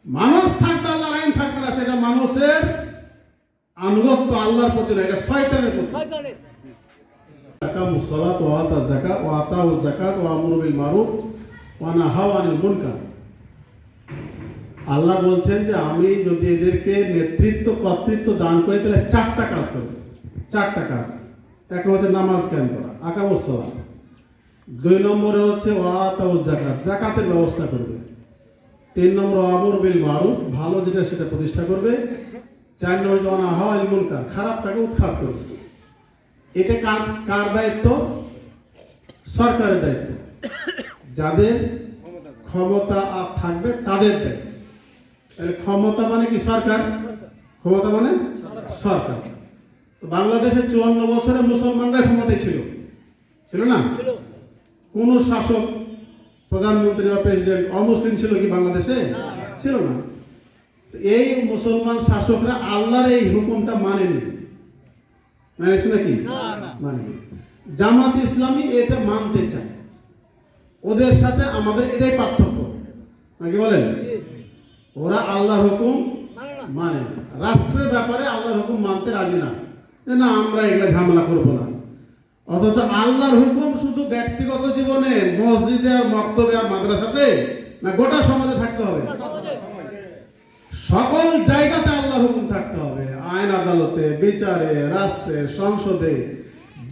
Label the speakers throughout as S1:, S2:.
S1: মানুষ থাকবে আল্লাহর আইন থাকবে না, সেটা মানুষের আনুগত্য আল্লাহর প্রতি না, এটা শয়তানের প্রতি। আকামুস সালাত ওয়া আতাজ যাকাত ওয়া আতাউজ যাকাত ওয়া আমরু বিল মারুফ ওয়া নাহাউ আনিল মুনকার। আল্লাহ বলছেন যে আমি যদি এদেরকে নেতৃত্ব কর্তৃত্ব দান করি তাহলে চারটা কাজ করবে, চারটা কাজ। একটা হচ্ছে নামাজ কায়েম করা, আকামুস সালাত। 2 নম্বরে হচ্ছে ওয়া আতাউজ যাকাত, যাকাতের ব্যবস্থা করবে। 3 নম্বর আমরু বিল মারুফ, ভালো যেটা সেটা প্রতিষ্ঠা করবে। 4 নম্বর হচ্ছে ওয়া নাহাউ আনিল মুনকার, খারাপটাকে উৎখাত করবে। এটা কার দায়িত্ব? সরকারের দায়িত্ব। যাদের ক্ষমতা থাকবে তাদের দায়িত্ব। তাহলে ক্ষমতা মানে কি? সরকার। ক্ষমতা মানে সরকার। বাংলাদেশে 54 বছরে মুসলমানরা ক্ষমতায় ছিল, ছিল না? কোন শাসক, প্রধানমন্ত্রী বা প্রেসিডেন্ট অমুসলিম ছিল কি বাংলাদেশে? ছিল না। এই মুসলমান শাসকরা আল্লাহর এই হুকুমটা মানেনি, মানেছে নাকি? মানেনি। জামাত ইসলামী এটা মানতে চায়, ওদের সাথে আমাদের এটাই পার্থক্য নাকি বলেন? ওরা আল্লাহর হুকুম মানে না, রাষ্ট্রের ব্যাপারে আল্লাহর হুকুম মানতে রাজি না, যে না আমরা এগুলা ঝামেলা করবো না। অথচ আল্লাহর হুকুম শুধু ব্যক্তিগত জীবনে, মসজিদে আর মক্তবে আর মাদ্রাসাতে না, গোটা সমাজে থাকতে হবে। সকল জায়গাতে আল্লাহর হুকুম থাকতে হবে, আইন আদালতে, বিচারে, রাষ্ট্রে, সংসদে,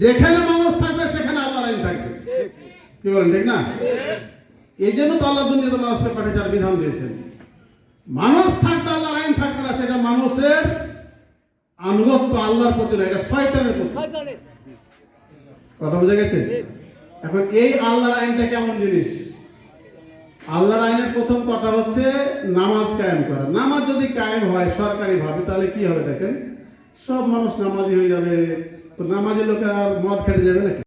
S1: যেখানে মানুষ থাকবে সেখানে আল্লাহর আইন থাকবে। কি বলেন, ঠিক না? এই জন্য তো আল্লাহ দুনিয়াতে মানুষকে পাঠিয়েছে, বিধান দিয়েছেন। মানুষ থাকবে আল্লাহর আইন থাকবে না, সেটা মানুষের আনুগত্য আল্লাহর প্রতি না, এটা শয়তানের প্রতি। কথা বোঝা গেছে? এখন এই আল্লাহর আইনটা কেমন জিনিস? আল্লাহর আইনের প্রথম কথা হচ্ছে নামাজ কায়েম করা। নামাজ যদি কায়েম হয় সরকারি ভাবে, তাহলে কি হবে দেখেন, সব মানুষ নামাজি হয়ে যাবে। তো নামাজি লোকেরা মদ খেতে যাবে নাকি?